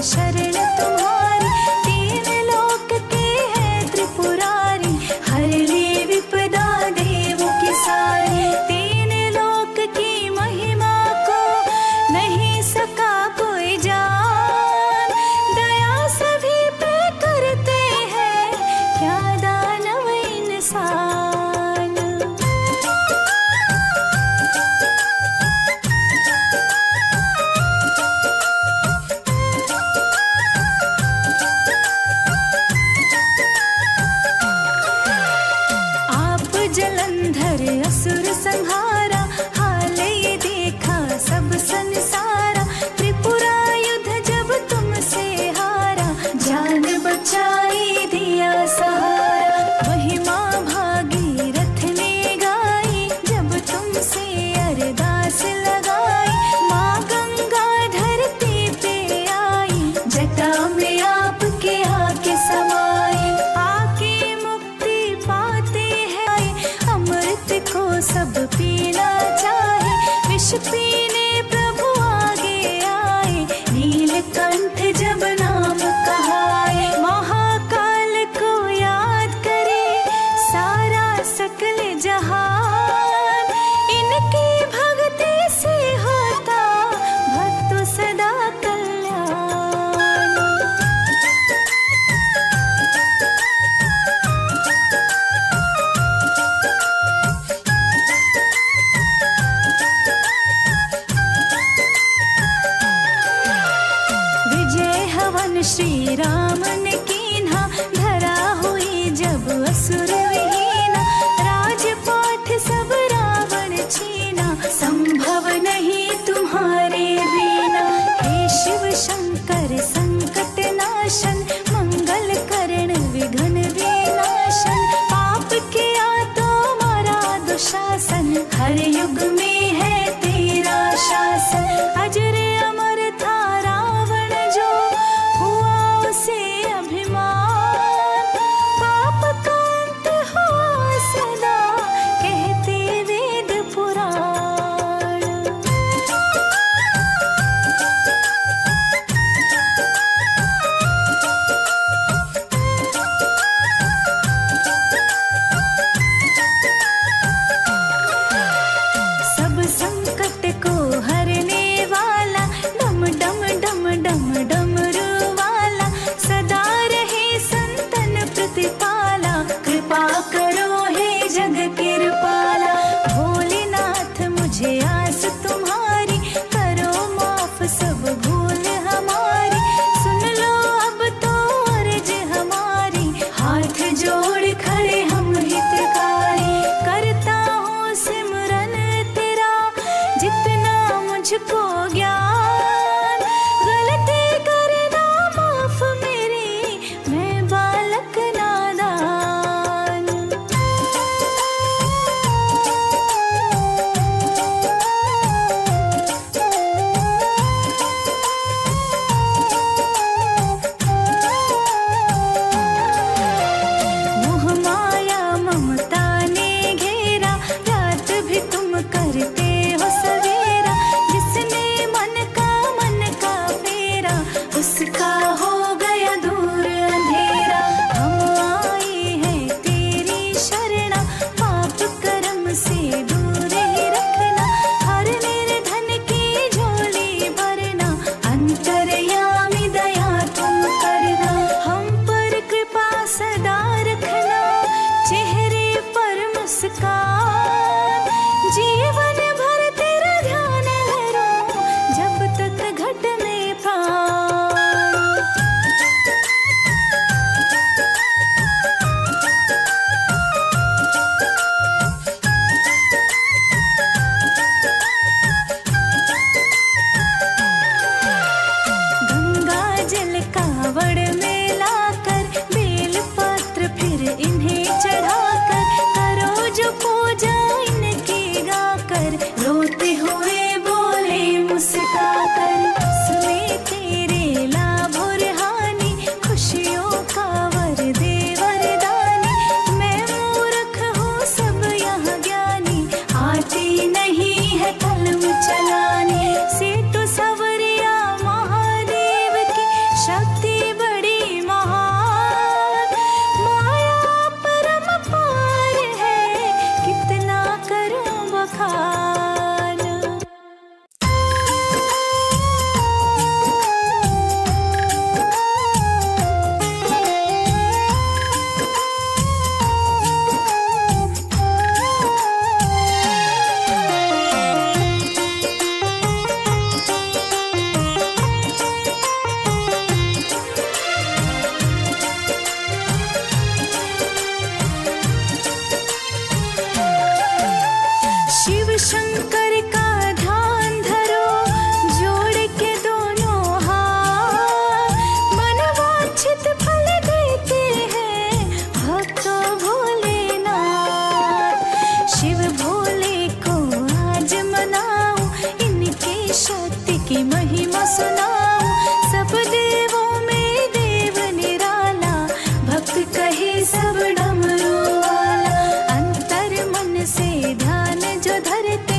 शरण तुम्हारी। तीन लोक के है त्रिपुरारी, हर ले विपदा देव की सारी। तीन लोक की महिमा को नहीं सका कोई जान, दया सभी पे करते हैं क्या दानव इंसान। जलंधर असुर संहारा, हाल ये देखा सब संसारा। त्रिपुरा युद्ध जब तुमसे हारा, जान बचाई दिया सहारा। महिमा भागीरथ ने गाई, जब तुमसे अरदास लगाई। माँ गंगा धरती पे आई, जटा में आपके आके समाई। आके मुक्ति पाते अमृत को सब पीना चाहे, विष पीने प्रभु आगे आए। नीलकंठ जब नाम कहाए, महाकाल को याद करे सारा सकल जहान। इनकी भक्ति से होता भक्तों सदा कल्याण। श्री राम ने कीन्हा, धरा हुई जब असुर विहीना। राजपाठ सब रावण छीना, संभव नहीं तुम्हारे बिना। हे शिव शंकर संकट नाशन, मंगल करण विघ्न विनाशन। पाप किया तो मारा दुशासन, हर युग में है तेरा शासन। अजर अमर था रावण जो, से अभिमान। पाप का अंत हुआ सदा, कहते वेद पुराण। सब संकट को हरने वाला, डम डम डम डम डमरू वाला। सदा रहे संतन प्रतिपाला, कृपा करो हे जग कृपाला। भोलेनाथ मुझे आस तुम्हारी, करो माफ सब भूल हमारी। सुन लो अब तो अर्ज हमारी, हाथ जोड़ खड़े हम हितकारी। करता हूँ सिमरन तेरा, जितना मुझको ज्ञान। गलती करना माफ मेरी, मैं बालक नादान। मोह माया ममता ने घेरा, रात भी तुम करते हो सवेरा। जिसने मन का फेरा, उसका हो गया दूर अंधेरा। हम आए हैं तेरी शरणा, पाप कर्म से दूर ही रखना। हर निर्धन की झोली भरना, अंतर्यामी दया तुम करना। हम पर कृपा सदा रखना, चेहरे पर मुस्कान। जीवन भर तेरा ध्यान धरो, जब तक घट में प्राण। शंकर का ध्यान धरो, जोड़ के दोनों हाथ, मनवांछित फल देते हैं भक्तो भोलेनाथ। शिव भोले को आज मनाओ, इनकी शक्ति की महिमा सुनाओ, सब देवों में देव निराला, भक्त कहे सब डमरू वाला। अंतर मन से ध्यान जो धरते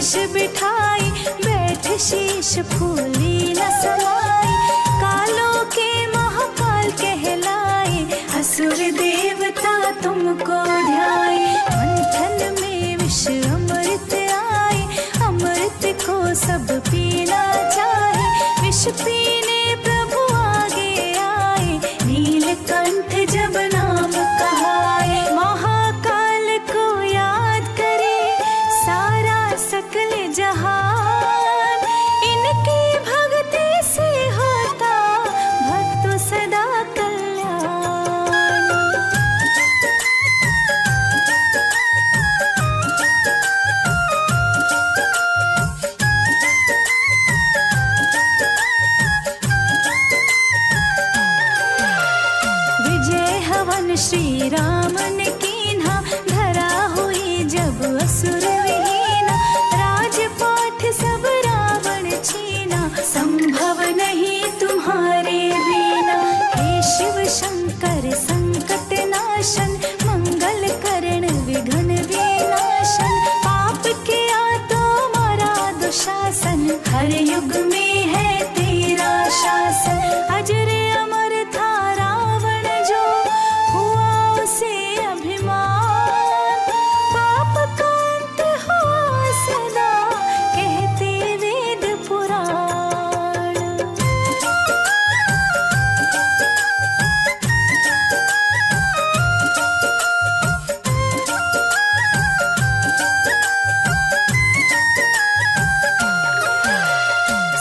शीश बिठाई, बैठ शीश फूली न समाई, कालों के महाकाल कहलाए, असुर देवता तुमको ध्याए, मंथन में विष अमृत आए, अमृत को सब पीना चाहे, विष पीने प्रभु आगे आए, नीलकंठ जब नाम कहाए, महाकाल को याद करे सारा सकल जहान, इनकी भक्ति से होता भक्तों सदा कल्याण। विजय हवन श्री राम ने कीन्हा, धरा हुई जब असुर विहीना, राजपाठ सब रावण छीना, संभव नहीं तुम्हारे बिना, हे शिव शंकर संकट नाशन, मंगल करण विघ्न विनाशन, पाप किया तो मारा दुशासन, हर युग में है तेरा शासन, अजर अमर था रावण जो हुआ उसे अभिमान, पाप का अंत हुआ सदा कहते वेद पुराण।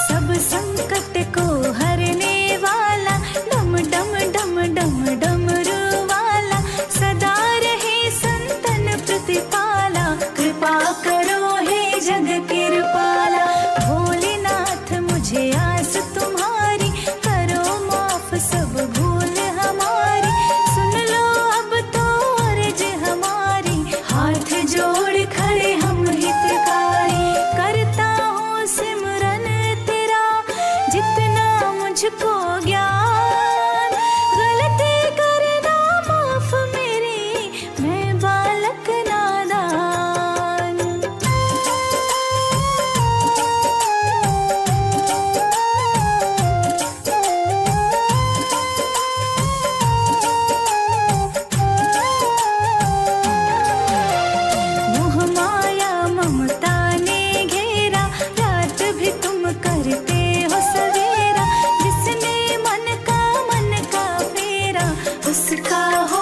सब संकट को हरने वाला, डम डम डम डम डमरू वाला, सदा रहे संतन प्रतिपाला, कृपा करो हे जग कृपाला, भोलेनाथ मुझे आस तुम्हारी, करो माफ सब भूल हमारी, सुन लो अब तो अर्ज हमारी, हाथ जोड़ खड़े हम हितकारी, करता हूँ सिमरन तेरा जितना मुझको ज्ञान, गलती करना माफ मेरी, मैं बालक नादान। मोह माया ममता ने घेरा, रात भी तुम करते हो सवेरा, जिसने मन का फेरा, उसका हो